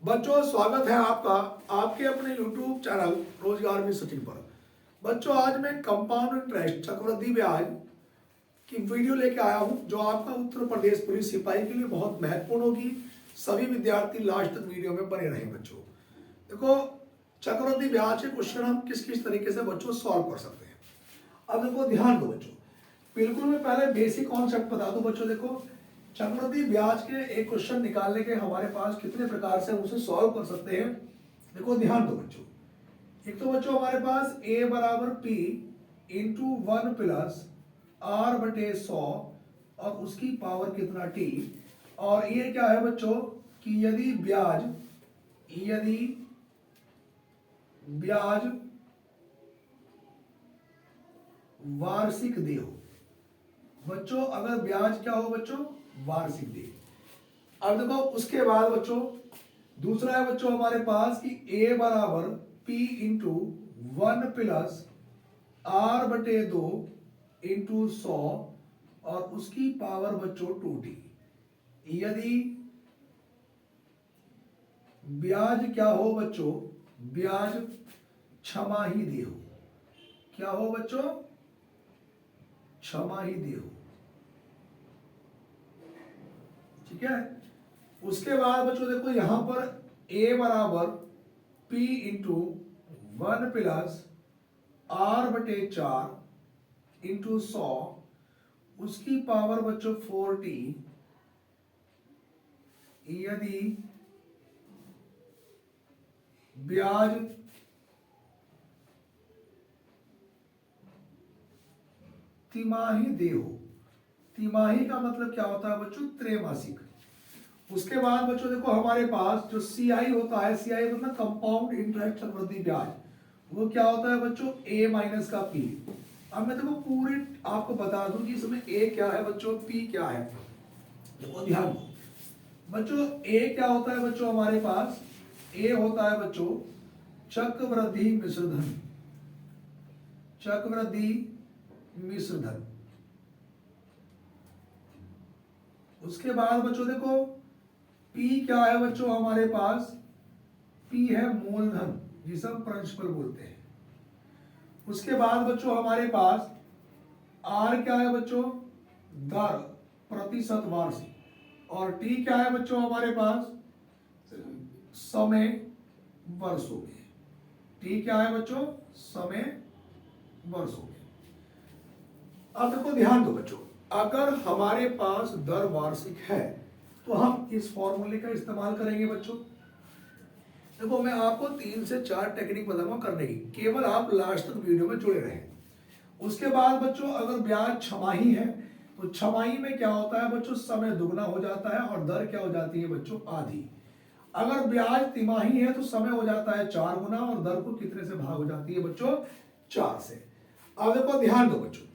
बच्चों स्वागत है आपका आपके अपने YouTube चैनल रोजगार में सचिन पर। बच्चों आज मैं कंपाउंड इंटरेस्ट चक्रवृद्धि ब्याज की वीडियो लेके आया हूं जो आपका उत्तर प्रदेश पुलिस सिपाही के लिए बहुत महत्वपूर्ण होगी। सभी विद्यार्थी लास्ट तक वीडियो में बने रहें। बच्चों देखो चक्रवृद्धि ब्याज के क्वेश्चन हम किस किस तरीके से बच्चों सॉल्व कर सकते हैं। अब देखो ध्यान दो बच्चों, बिल्कुल मैं पहले बेसिक कॉन्सेप्ट बता दूं बच्चों। देखो चक्रवृद्धि ब्याज के एक क्वेश्चन निकालने के हमारे पास कितने प्रकार से उसे सॉल्व कर सकते हैं। देखो ध्यान दो बच्चों, एक तो बच्चों हमारे पास a बराबर p इंटू 1 प्लस r बटे 100 और उसकी पावर कितना t। और ये क्या है बच्चों कि यदि ब्याज वार्षिक दे हो बच्चों, अगर ब्याज क्या हो बच्चों वार्षिक दे। अब देखो उसके बाद बच्चों दूसरा है बच्चों हमारे पास कि a बराबर p इंटू 1 प्लस r बटे 2 इंटू 100 और उसकी पावर बच्चों 2t। यदि ब्याज क्या हो बच्चों, ब्याज छमाही दे हो। क्या हो बच्चों, छमाही दे हो। ठीक है। उसके बाद बच्चों देखो यहां पर a बराबर p इंटू 1 प्लस r बटे 4 इंटू 100 उसकी पावर बच्चों 4t। यदि ब्याज तिमाही दे हो। तिमाही का मतलब क्या होता है बच्चों त्रैमासिक। उसके बाद बच्चों देखो हमारे पास जो सीआई होता है, सीआई मतलब कंपाउंड इंटरेस्ट चक्रवृद्धि ब्याज, वो क्या होता है बच्चों a माइनस का p। अब मैं देखो पूरी आपको बता दूं कि इसमें a क्या है बच्चों, p क्या है। देखो ध्यान दो बच्चों, a क्या होता है बच्चों हमारे पास, a होता है बच्चों चक्रवृद्धि मिश्रधन। चक्रवृद्धि मिश्रधन। उसके बाद बच्चों देखो P क्या है बच्चों हमारे पास, P है मूलधन जिसे हम प्रिंसिपल बोलते हैं। उसके बाद बच्चों हमारे पास R क्या है बच्चों, दर प्रतिशत वार्षिक। और T क्या है बच्चों हमारे पास, समय वर्षों में। T क्या है बच्चों, समय वर्षों में। अब देखो ध्यान दो बच्चों, अगर हमारे पास दर वार्षिक है तो हम इस फॉर्मूले का इस्तेमाल करेंगे बच्चों। देखो मैं आपको 3 से 4 टेक्निक बताऊंगा करने की, केवल आप लास्ट तक वीडियो में जुड़े रहें। उसके बाद बच्चों अगर ब्याज छमाही है तो छमाही में क्या होता है बच्चों, समय दुगना हो जाता है और दर क्या हो जाती है बच्चों आधी। अगर ब्याज तिमाही है तो समय हो जाता है 4 गुना और दर को कितने से भाग हो जाती है बच्चों, 4 से। अब देखो ध्यान दो बच्चों,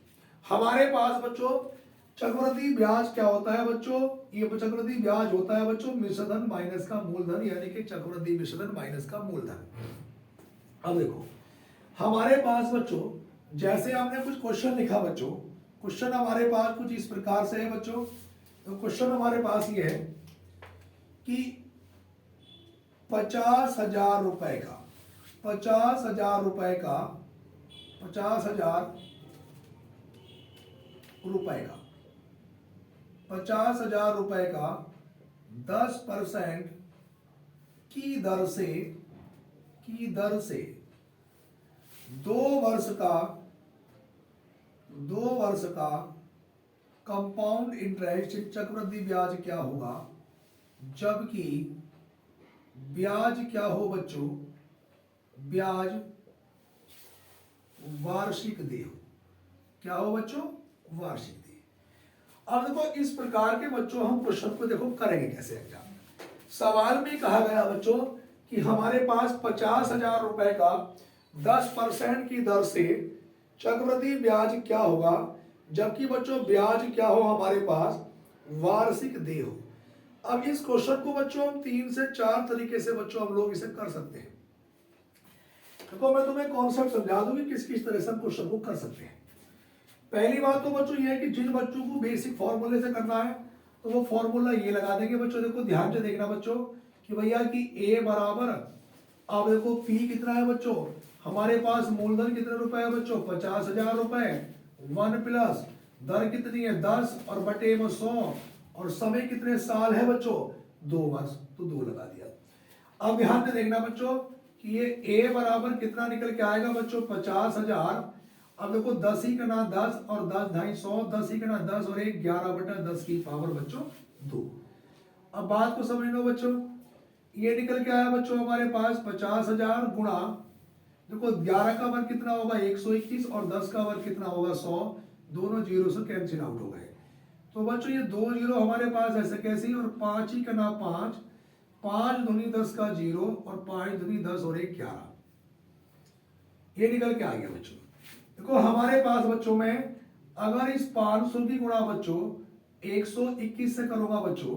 हमारे पास बच्चों चक्रवृद्धि ब्याज क्या होता है बच्चों, ये चक्रवृद्धि ब्याज होता है बच्चों मिश्रधन माइनस का मूलधन, यानी कि चक्रवृद्धि मिश्रधन माइनस का मूलधन। अब देखो हमारे पास बच्चों जैसे हमने कुछ क्वेश्चन लिखा बच्चों, क्वेश्चन हमारे पास कुछ इस प्रकार से है बच्चों। तो क्वेश्चन हमारे पास ये है कि 50,000 रुपए का, 50,000 रुपए का, 50,000 रुपए का, 50,000 रुपए का 10% की दर से 2 वर्ष का कंपाउंड इंटरेस्ट चक्रवृद्धि ब्याज क्या होगा, जबकि ब्याज क्या हो बच्चों, ब्याज वार्षिक दे हो। क्या हो बच्चों, वार्षिक दे। अब देखो इस प्रकार के बच्चों हम क्वेश्चन को देखो करेंगे कैसे एग्जाम में। सवाल में कहा गया बच्चों कि हमारे पास 50,000 रुपए का 10% की दर से चक्रवृद्धि ब्याज क्या होगा, जबकि बच्चों ब्याज क्या हो हमारे पास वार्षिक दे हो। अब इस क्वेश्चन को बच्चों हम 3 से 4 तरीके से बच्चों हम लोग इसे कर सकते हैं। देखो मैं तुम्हें कॉन्सेप्ट समझा दूंगी किस किस तरह से हम क्वेश्चन को कर सकते हैं। पहली बात तो बच्चों ये है कि जिन बच्चों को बेसिक फॉर्मूले से करना है तो वो फॉर्मूला ये लगा देंगे बच्चों। देखो ध्यान से देखना बच्चों कि भैया कि ए बराबर, अब देखो पी कितना है बच्चों, हमारे पास मूलधन कितने रुपए है बच्चों, 50,000 रुपए, 1 प्लस दर कितनी है 10 और बटे में 100, और समय कितने साल है बच्चों 2 वर्ष, तो 2 लगा दिया। अब ध्यान से देखना बच्चों कि ये ए बराबर कितना निकल के आएगा बच्चों 50,000। अब देखो 10 ही करना 10 और 10 250, 10 ही करना 10 और 1 11 बटा 10 की पावर बच्चों 2। अब बात को समझ लो बच्चों, ये निकल के आया बच्चों हमारे पास 50,000 गुणा, देखो 11 का वर्ग कितना होगा 121 और 10 का वर्ग कितना होगा 100, दोनों जीरो से कैंसिल आउट हो गए। तो बच्चों ये 2 जीरो हमारे पास ऐसे कैसे, और 5 ही करना 5, 5 दूनी 10 का 0 और 5 दूनी 10 और 1 11, ये निकल के आ गया बच्चों। देखो हमारे पास बच्चों में अगर इस 500 की गुणा बच्चों 121 से करूंगा बच्चों,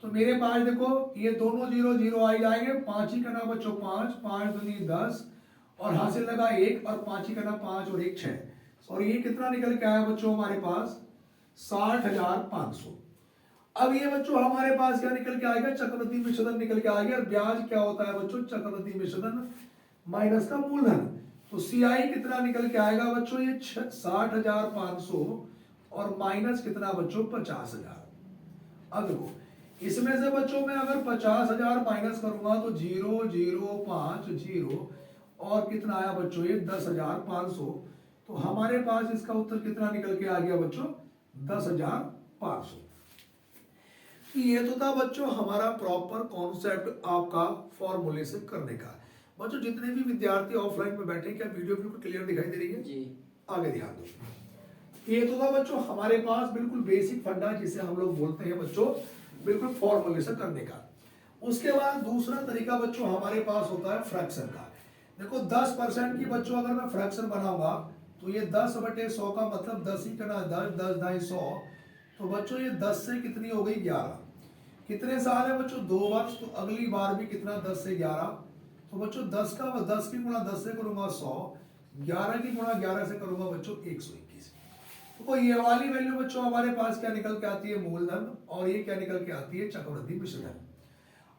तो मेरे पास देखो ये दोनों जीरो जीरो आ जाएंगे, 5 ही करना बच्चों 5, 5 दूनी 10 और हासिल लगा 1 और 5 ही करना 5 और 1 6, और ये कितना निकल के आया बच्चों हमारे पास 60,500। अब ये बच्चों हमारे पास क्या निकल के आएगा, चक्रवृद्धि विच्छेदन निकल के आ गया। और ब्याज क्या होता है बच्चों, चक्रवृद्धि विच्छेदन माइनस का मूलधन, तो सीआई कितना निकल के आएगा बच्चों ये 60,500 और माइनस कितना बच्चों 50,000। अब देखो इसमें से बच्चों में अगर 50,000 माइनस करूंगा तो 0 0 5 0 और कितना आया बच्चों ये 10,500, तो हमारे पास इसका उत्तर कितना निकल के आ गया बच्चों 10,500। ये तो था बच्चों हमारा प्रॉपर कॉन्सेप्ट आपका फॉर्मूलेशन करने का। बच्चों जितने भी विद्यार्थी ऑफलाइन में बैठे, क्या वीडियो बिल्कुल क्लियर दिखाई दे रही है जी? आगे ध्यान दो। ये तो था बच्चों हमारे पास बिल्कुल बेसिक फंडा जिसे हम लोग बोलते हैं बच्चों बिल्कुल फॉर्मूलेशन करने का। उसके बाद दूसरा तरीका बच्चों हमारे पास होता है फ्रैक्शन का। देखो 10% की बच्चों अगर मैं फ्रैक्शन बनाऊंगा तो ये 10/100 का मतलब 10 ही करना 10 10 250, तो बच्चों ये 10 से कितनी हो गई 11, कितने साल है बच्चों 2 वर्ष, तो अगली बार भी कितना 10 से 11, तो बच्चों 10 का 10 की गुणा 10 से करूंगा 100, 11 की गुणा 11 से करूंगा बच्चों 121। तो ये वाली वैल्यू बच्चों हमारे पास क्या निकल के आती है मूलधन, और ये क्या निकल के आती है चक्रवृद्धि विच्छेदन।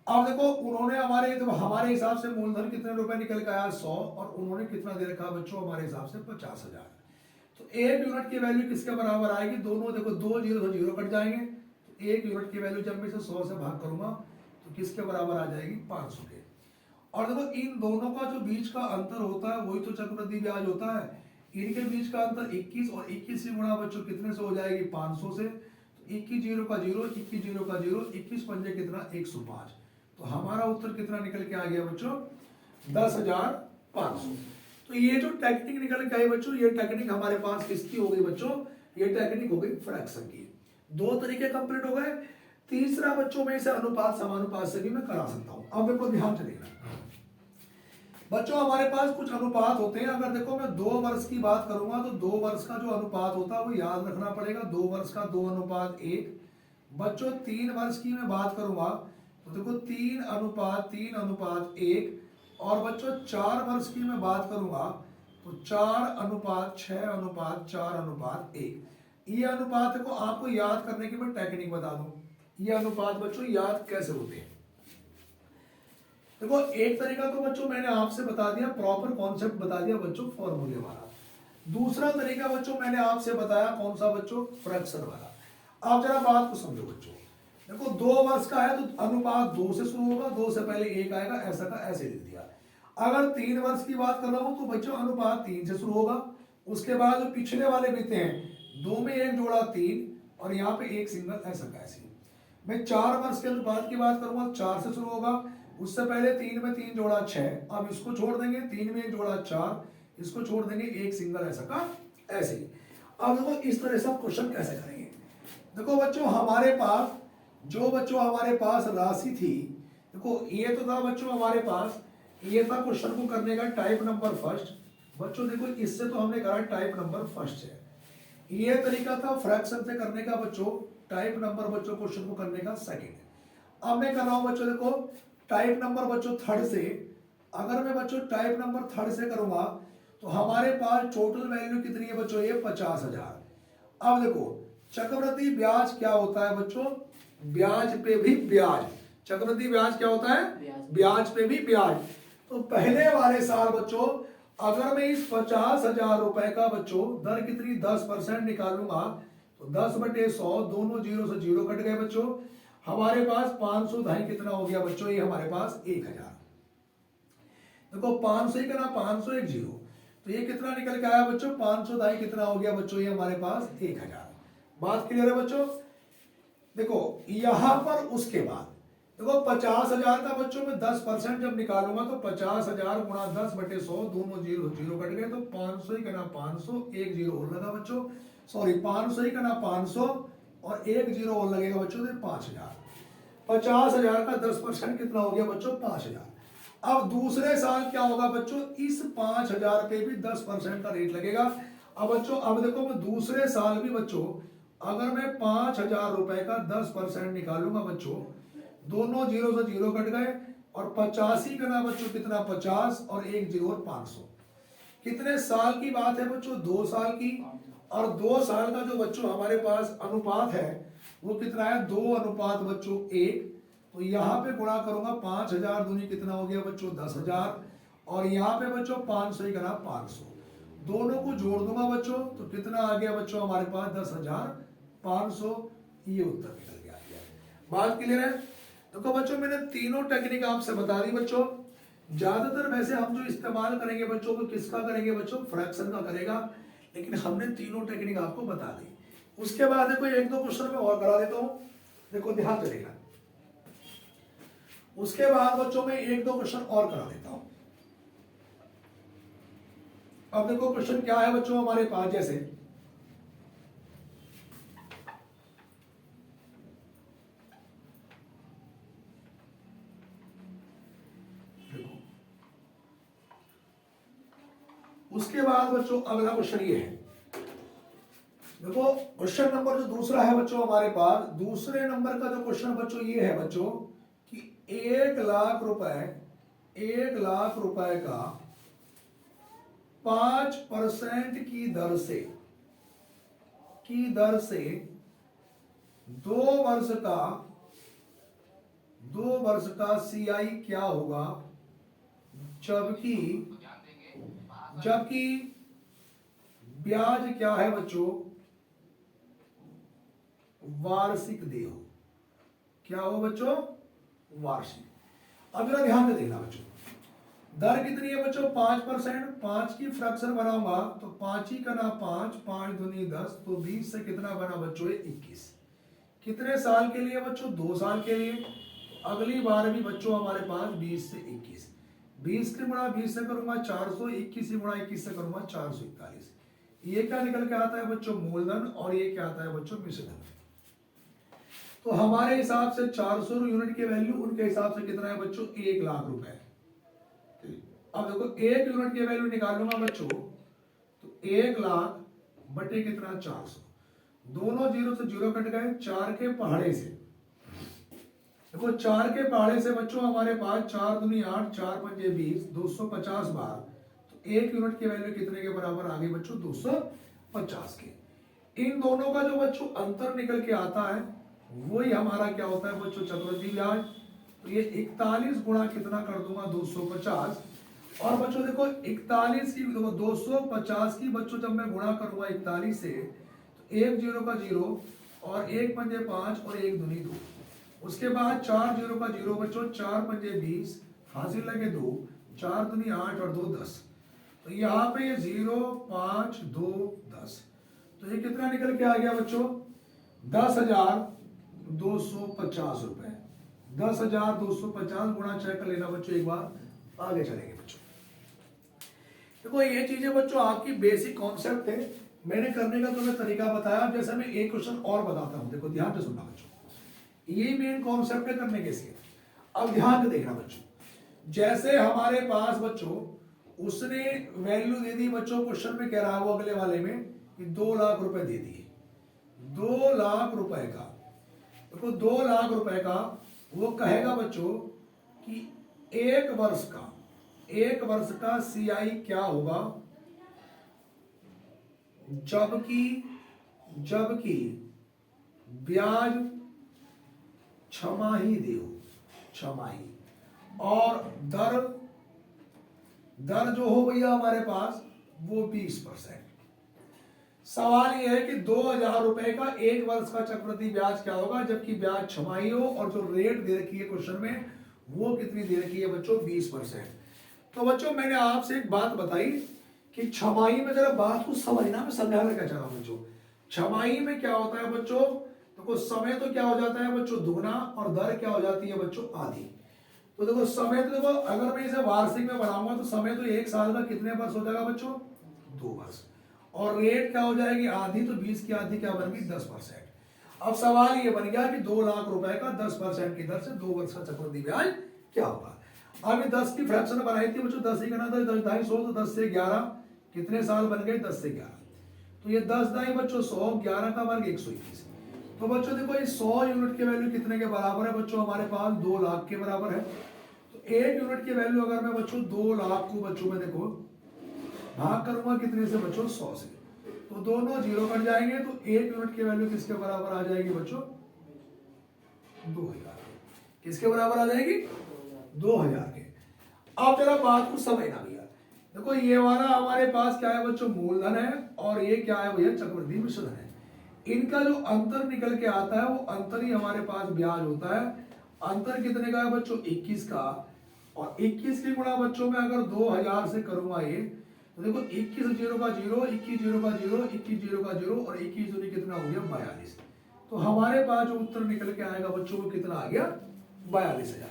अब देखो उन्होंने हमारे हिसाब से मूलधन कितने रुपए निकल के आया 100, और उन्होंने कितना दे रखा बच्चों हमारे हिसाब से 50,000। तो 1 यूनिट की वैल्यू किसके बराबर आएगी, दोनों देखो 2 जीरो तो जीरो कट जाएंगे, तो 1 यूनिट की वैल्यू जब मैं इसे 100 से भाग करूंगा तो किसके बराबर आ जाएगी 500 के। और देखो इन दोनों का जो बीच का अंतर होता है वही तो चक्रवृद्धि ब्याज होता है। इनके बीच का अंतर 21 और 21 की गुणा बच्चों कितने से हो जाएगी 500 से, तो 21 जीरो का जीरो, 21 जीरो का जीरो, 21 पंजे कितना 105, तो हमारा उत्तर कितना निकल के आ गया बच्चों 10,500। तो ये जो टेक्निक निकल के आई बच्चों, ये टेक्निक हमारे पास किसकी हो गई बच्चों, ये टेक्निक हो गई फ्रैक्शन की। 2 तरीके कंप्लीट हो गए। तीसरा बच्चों में इसे अनुपात समानुपात से भी मैं करा सकता हूं। अब देखो ध्यान से देखना बच्चों, हमारे पास कुछ अनुपात होते हैं। अगर देखो मैं 2 वर्ष की बात करूंगा तो 2 वर्ष का जो अनुपात होता है वो याद रखना पड़ेगा, 2 वर्ष का 2:1। बच्चों 3 वर्ष की मैं बात करूंगा तो देखो 3:3:1, और बच्चों 4 वर्ष की मैं बात करूंगा तो 4:6:4:1। ये अनुपात को आपको याद करने की मैं टेक्निक बता दूं। ये अनुपात बच्चों याद कैसे होते हैं, देखो एक तरीका तो बच्चों मैंने आपसे बता दिया, प्रॉपर कॉन्सेप्ट बता दिया बच्चों फॉर्मूले वाला। दूसरा तरीका बच्चों मैंने आपसे बताया कौन सा बच्चों फ्रैक्शन वाला। आप जरा बात को समझो बच्चों, देखो 2 वर्ष का है तो अनुपात 2 से शुरू होगा, 2 से पहले 1 आएगा, ऐसा का ऐसे लिख दिया। अगर 3 वर्ष की बात कर रहा हूं तो बच्चों अनुपात 3 से शुरू होगा, उसके बाद जो पिछले वाले बीते हैं 2 में 1 जोड़ा 3 और यहाँ पे 1 सिंगल, ऐसा का ऐसे। मैं 4 वर्ष के अनुपात की बात करूंगा 4 से शुरू होगा, उससे पहले 3 में 3 जोड़ा 6, अब इसको छोड़ देंगे, 3 में 1 जोड़ा 4, इसको छोड़ देंगे 1 सिंगल, ऐसा का ऐसे। अब देखो इस तरह से आप क्वेश्चन कैसे करेंगे। देखो बच्चों हमारे पास जो बच्चों हमारे पास राशि थी, देखो ये तो था बच्चों हमारे पास, ये था क्वेश्चन को करने का टाइप नंबर फर्स्ट। बच्चों देखो इससे तो हमने करा टाइप नंबर फर्स्ट है, ये तरीका था फ्रैक्शन से करने का बच्चों, टाइप नंबर बच्चों क्वेश्चन को करने का सेकंड। अब मैं कर रहा हूं बच्चों देखो टाइप नंबर बच्चों थर्ड से। अगर मैं बच्चों टाइप नंबर थर्ड से करूंगा तो हमारे पास टोटल वैल्यू कितनी है बच्चों, ये 50,000। अब देखो चक्रवृद्धि ब्याज क्या होता है बच्चों, ब्याज पे भी ब्याज, चक्रवृद्धि ब्याज क्या होता है? ब्याज। ब्याज पे भी ब्याज। तो पहले वाले साल बच्चों अगर मैं इस 50,000 रुपए का बच्चों दर कितनी 10% निकालूंगा तो 10/100 दोनों जीरो से जीरो कट गए बच्चों। हमारे पास 500 ढाई कितना हो गया बच्चों? ये हमारे पास 1000। देखो 500 ही करना 500 एक जीरो तो ये कितना निकल के आया बच्चों? 500 ढाई कितना हो गया बच्चों? ये हमारे पास 1000। बात क्लियर है बच्चों? देखो यहां पर उसके बाद देखो 50,000 का बच्चों में 10% जब निकालूंगा तो 50,000 गुणा 10/100 दोनों जीरो जीरो कट गए तो 500 ही करना 500 एक जीरो और लगा बच्चों। सॉरी 500 ही करना 500 और एक जीरो और लगेगा बच्चों तो 5,000। 50,000 का 10% कितना हो गया बच्चों? 5,000। अब दूसरे साल क्या होगा बच्चों? इस 5,000 पे भी 10% का रेट लगेगा। अब बच्चों अब देखो मैं दूसरे साल भी बच्चों अगर मैं 5,000 रुपए का 10% निकालूंगा बच्चों दोनों जीरो से जीरो कट गए और 85 करना बच्चों कितना? 50 और एक जीरो और 500। कितने साल की बात है बच्चों? 2 साल की। और 2 साल का जो बच्चों हमारे पास अनुपात है वो कितना है? 2 अनुपात बच्चों 1। तो यहाँ पे गुणा करूंगा 5,000 दूनी कितना हो गया बच्चों? 10,000 और यहाँ पे बच्चों 500 ही करा 500। दोनों को जोड़ दूंगा बच्चों तो कितना आ गया बच्चों हमारे पास? 10,500। ये उत्तर निकल गया। बात क्लियर है? देखो बच्चों मैंने तीनों टेक्निक आपसे बता दी बच्चों। ज्यादातर वैसे हम जो इस्तेमाल करेंगे बच्चों को किसका करेंगे बच्चों? फ्रैक्शन का करेगा। लेकिन हमने तीनों टेक्निक आपको बता दी। उसके बाद देखो एक दो क्वेश्चन में और करा देता हूं। देखो ध्यान करेगा। उसके बाद बच्चों में एक दो क्वेश्चन और करा देता हूं। अब देखो क्वेश्चन क्या है बच्चों हमारे पास, जैसे उसके बाद बच्चों अगला क्वेश्चन ये है। देखो क्वेश्चन नंबर जो दूसरा है बच्चों हमारे पास, दूसरे नंबर का जो क्वेश्चन बच्चों ये है बच्चों कि 1,00,000 रुपए का 5% की दर से 2 वर्ष का CI क्या होगा जबकि ब्याज क्या है बच्चों? वार्षिक दे हो। क्या हो बच्चों? वार्षिक। अब जरा ध्यान से देखना बच्चों, दर कितनी है बच्चों? 5%। 5 की फ्रैक्शन बनाऊंगा तो 5 ही करना 5, 5 दूनी 10 तो 20 से कितना बना बच्चों? 21। कितने साल के लिए बच्चों? 2 साल के लिए। तो अगली बार भी बच्चों हमारे पास 20 से 21। 20 के गुणा 20 से करूंगा 400, 21 से गुणा 21 से करूंगा 441। ये क्या निकल के आता है बच्चों? मूलधन। और ये क्या आता है बच्चों? मिश्रधन। तो हमारे हिसाब से 400 यूनिट की वैल्यू, उनके हिसाब से कितना है बच्चों? 1,00,000 रुपए। अब देखो 1 यूनिट की वैल्यू निकालूंगा बच्चों तो 1,00,000 बटे कितना? 400। दोनों जीरो से जीरो कट गए। 4 के पहाड़े से देखो 4 के पहाड़े से बच्चों हमारे पास 4 दूनी 8, 4 पंजे 20, 250 बार। तो 1 यूनिट की वैल्यू कितने के बराबर आ गई बच्चों? 250 के। इन दोनों का जो बच्चों अंतर निकल के आता है वही हमारा क्या होता है बच्चों? चक्रवृद्धि ब्याज। तो ये 41 गुणा कितना कर दूंगा? 250। और बच्चों देखो 41 की देखो 250 की बच्चों जब मैं गुणा करूंगा 41 से तो 1 जीरो का जीरो और 1 पंजे 5 और 1 दूनी 2। उसके बाद 4 जीरो का जीरो बच्चों, 4 पंजे 20, हासिल लगे 2, 4 दूनी 8 और 2 10। तो यहाँ पे ये 0 5 2 10। तो ये कितना निकल के आ गया बच्चों? 10,250 रुपए। 10,250 गुणा चेक कर लेना बच्चों एक बार, आगे चलेंगे बच्चों। देखो ये चीजें बच्चों आपकी बेसिक कॉन्सेप्ट है, मैंने करने का तुम्हें तरीका बताया। जैसे मैं एक क्वेश्चन और बताता हूं, देखो ध्यान से सुनना बच्चों, ये मेन कॉन्सेप्ट है करने के इसके। अब ध्यान से देखना बच्चों, जैसे हमारे पास बच्चों उसने वैल्यू दे दी बच्चों, क्वेश्चन में कह रहा है वो अगले वाले में कि 2,00,000 रुपए दे दिए। 2,00,000 रुपए का देखो 2,00,000 रुपए का वो कहेगा बच्चों कि एक वर्ष का CI क्या होगा जबकि ब्याज छमाही दे हो। छमाही। और दर जो हो भैया हमारे पास वो 20%। सवाल यह है कि 2,000 रुपए का 1 वर्ष का चक्रवृद्धि ब्याज क्या होगा, जबकि ब्याज छमाही हो, और जो रेट दे रखी है क्वेश्चन में वो कितनी दे रखी है बच्चों, 20%। तो बच्चों मैंने आपसे एक बात बताई कि छमाही में जरा बात को समझना, मैं समझाना क्या चाह रहा हूं बच्चों। छमाही में क्या होता है बच्चों, तो कुछ समय तो क्या हो जाता है बच्चों दुगना, और दर क्या हो जाती है बच्चों आधी। तो देखो समय, तो देखो अगर मैं इसे वार्षिक में बनाऊंगा तो समय तो 1 साल का कितने वर्ष हो जाएगा बच्चों, 2 वर्ष। और रेट क्या हो जाएगी आधी, तो 20 की आधी क्या बन गई, 10%। अब सवाल ये बन गया कि 2 लाख रुपए का 10% की दर से 2 वर्ष का चक्रवृद्धि ब्याज क्या होगा। अब ये 10 की फ्रैक्शन बनाई थी बच्चों, 10 ही करना था, 10 ढाई 100, तो 10 से 11 कितने साल बन गए, 10 से 11। तो ये 10 ढाई बच्चों 100, 11 का वर्ग 121। तो बच्चों देखो ये 100 यूनिट की वैल्यू कितने के बराबर है बच्चों, हमारे पास 2 लाख के बराबर है। तो 1 यूनिट की वैल्यू अगर मैं बच्चों 2 लाख को बच्चों में देखो भाग करूंगा कितने से बच्चों, 100 से, तो दोनों जीरो कट जाएंगे, तो 1 यूनिट की वैल्यू किसके बराबर आ जाएगी बच्चों, 2000। किसके बराबर आ जाएगी, 2000 के। अब जरा बात को समझना भैया, देखो ये वाला हमारे पास क्या है बच्चों, मूलधन है, और ये क्या है भैया, चक्रवृद्धि मिश्रधन है। इनका जो अंतर निकल के आता है वो अंतर ही हमारे पास ब्याज होता है। अंतर कितने का है बच्चों, 21 का। और 21 की गुणा बच्चों में अगर 2000 से करूंगा ये, तो देखो 21 जीरो का जीरो, 21 जीरो का जीरो, 21 जीरो का जीरो, और 21 दूनी कितना हो गया, 42। तो हमारे पास जो उत्तर निकल के आएगा बच्चों वो कितना आ गया, 42,000।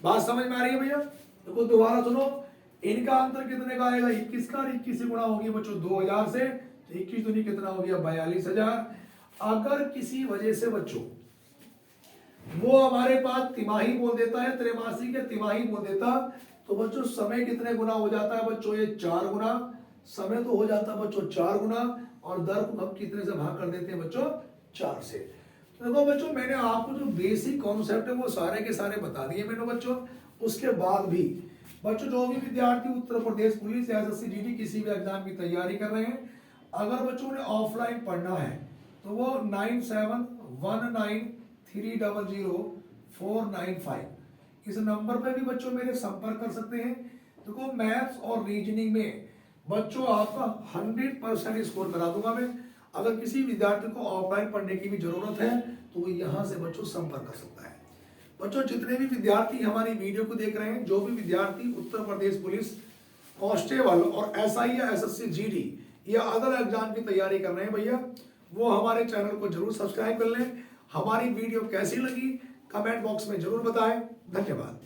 बात समझ में आ रही है भैया। देखो दोबारा सुनो, इनका अंतर कितने का आएगा, 21 का, और 21 से गुणा होगी बच्चों 2000 से, तो 21 दूनी कितना हो गया, 42,000। अगर किसी वजह से बच्चों वो हमारे पास तिमाही बोल देता है, त्रैमासिक या तिमाही बोल देता, तो बच्चों समय कितने गुना हो जाता है बच्चों, ये 4 गुना समय तो हो जाता है बच्चों 4 गुना, और दर को हम कितने से भाग कर देते हैं बच्चों, 4 से। तो देखो बच्चों मैंने आपको जो बेसिक कॉन्सेप्ट है वो सारे के सारे बता दिए मैंने बच्चों। उसके बाद भी बच्चों जो भी विद्यार्थी उत्तर प्रदेश पुलिस या एसएससी जीडी किसी भी एग्जाम की तैयारी कर रहे हैं, अगर बच्चों ने ऑफलाइन पढ़ना है तो वो 9719300495 इस नंबर पे भी बच्चों मेरे संपर्क कर सकते हैं। देखो मैथ्स और रीजनिंग में बच्चों आपका 100% स्कोर करा दूंगा मैं। अगर किसी विद्यार्थी को ऑफलाइन पढ़ने की भी जरूरत है तो वो यहाँ से बच्चों संपर्क कर सकता है। बच्चों जितने भी विद्यार्थी हमारी वीडियो को देख रहे हैं, जो भी विद्यार्थी उत्तर प्रदेश पुलिस कांस्टेबल और एसआई या एसएससी जीडी या अदर एग्जाम की तैयारी कर रहे हैं भैया, वो हमारे चैनल को जरूर सब्सक्राइब कर लें। हमारी वीडियो कैसी लगी कमेंट बॉक्स में जरूर बताएं। धन्यवाद।